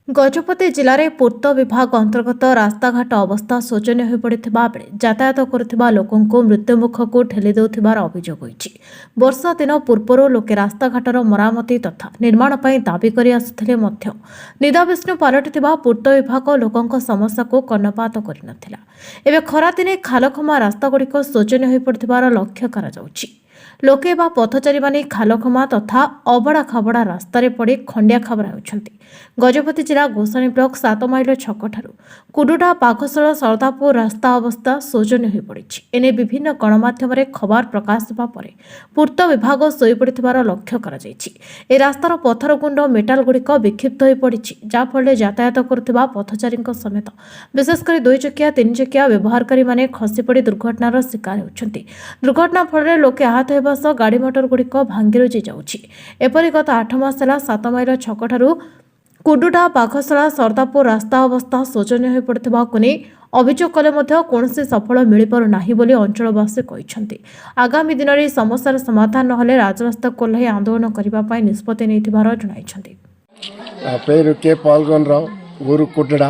गजपति जिले में पूर्त विभाग अंतर्गत रास्ताघाट अवस्था शोचनीय हो पड़ा बेले यातायात करुवा लोकों मृत्युमुख को ठेली देउथिबार अभियोग होइछि। वर्षा दिन पूर्व लोके रास्ताघाटर मरामती तथा निर्माण पर दाबी कर आसुथिले मध्य निदाविष्णु पलटिथिबा पूर्त विभाग लोकों समस्या को कर्णपात करनथिला। एबे खरा दिने खालखमा रास्तागुड़िक शोचनीय हो पड़िथिबार लक्ष्य कराଯାउछि। लोके बा पथचारी माने खालखमा तथा अबड़ा खाबड़ा रास्तार पड़े खंडिया खाबरा होउछंती। गजपति जिला गोसाणी ब्लॉक 7 माइल छक ठारू कुडुडा पाखशल सरदापुर रास्ता अवस्था शोचनीय हो पड़िछि। एने विभिन्न गणमाध्यम खबर प्रकाश हेबा परे पूर्त विभाग सोई पड़िथिबार लक्ष्य कराଯାଇଛି। ए रास्तार पथर गुंड मेटाल गुड़िक विक्षिप्त हो पड़िछि, जा फଳରେ यातायात करुथिबा पथचारीଙ୍କ समेत विशेषकर 2 चकिया 3 चकिया व्यवहारकारी माने खसी पड़ी दुर्घटनार शिकार होउछंती। दुर्घटना फଳରେ लोके आहत हेबा सह गाड़ी मोटर गुड़िक भांगी रुजी जाउछि। एपरि गत 8 मास ହେଲା 7 माइल छक ठारू कुडुडा पाखशला सरदापुर रास्ता अवस्था शोचनीय हो पड़िथिबाकु नै अभियोग कले मध्य कौनसी सफल मिल पारु नाही बोली अंचलवासी कहिसंती। आगामी दिन में समस्यार समाधान नहले राजरास्ता कोल्हाई आंदोलन करबा पई निष्पत्ति नेथिबार जणाइछंती। पेरु के पाल्गोन राव गुरु कुडुडा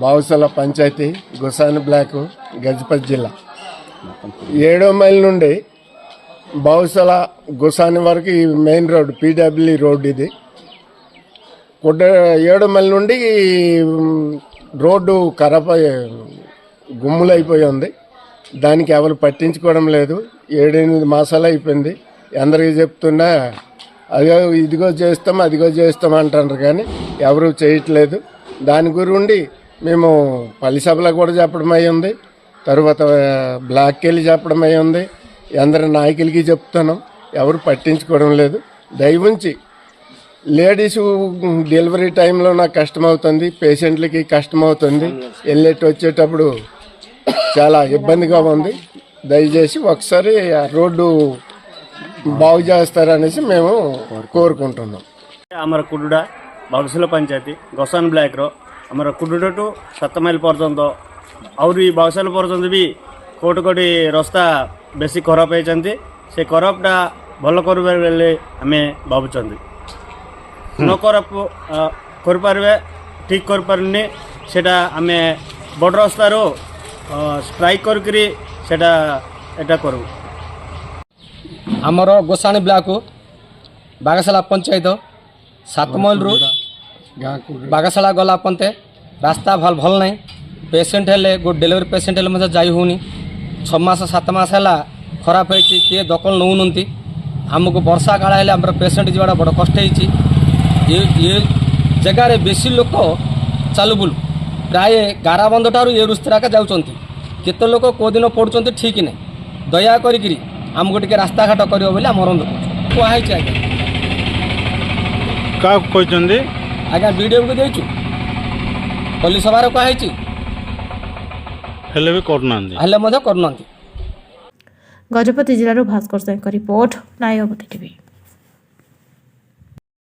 बावसला पंचायती गोसानी ब्लॉक गजपति जिला 7 మైల్ నుండి బావసల గోసాని వరకు మెయిన్ రోడ్ పీడబ్ల్యూ రోడ్ ఇది 7 మైల్ నుండి రోడ్డు ఖరాబ్ గుమ్ములైపోయి ఉంది. దానికి ఎవరు పట్టించుకోవడం లేదు. 7-8 మాసాలు అయిపోయింది. అందరికీ చెప్తున్నా అదిగో ఇదిగో చేస్తాం అదిగో చేస్తాం అంటారు కానీ ఎవరు చేయట్లేదు. దాని గురించి మేము పల్లి సభలో కూడా చెప్పడం అయ్యింది, తర్వాత బ్లాక్కి వెళ్ళి చెప్పడం అయ్యింది, అందరి నాయకులకి చెప్తున్నాం, ఎవరు పట్టించుకోవడం లేదు. దయవుంచి లేడీస్ డెలివరీ టైంలో నాకు కష్టమవుతుంది, పేషెంట్లకి కష్టమవుతుంది, వచ్చేటప్పుడు చాలా ఇబ్బందిగా ఉంది. దయచేసి ఒకసారి రోడ్డు బాగు చేస్తారనేసి మేము కోరుకుంటున్నాం। आमर कुडुडा बागसला पंचायती गोसानी ब्लॉक रो आमर कुडुडा टू 7 माइल पर्यंत आउरी बागसला पर्यंत भी कोटी कोटी रास्ता बेसी खराब होती। से खराबटा भल करे आम भावुँच न कर ठीक कर पारे सेटा आम बड़ रास्तार स्ट्राइक करटा करूँ। आमर गोसाणी ब्लॉक बागसला पंचायत 7 माइल रु बागसला गला पंते रास्ता भल ना पेसेंट हेले गो डेलीवरी पेसेंट हेले मत जाई होनी 6 मास 7 मास है खराब होती किए दखल नौना आमको वर्षा काल हेले आम पेसेंट जावा बड़ कष्ट ये जगार बेसी लोक चालुबुल प्राय गाराबंध ठार ये रुस्ताका जाऊँच केते लोक कौ दिन पड़ुंट ठीक नहीं दया करी आमको टे रास्ता घाट कर अनुरोध कहुई आज्ञा आज्ञा वीडियो को देचु पल्ली सभार कहुई गजपति जिलार भास्कर सिंह रिपोर्ट नायवती टीवी।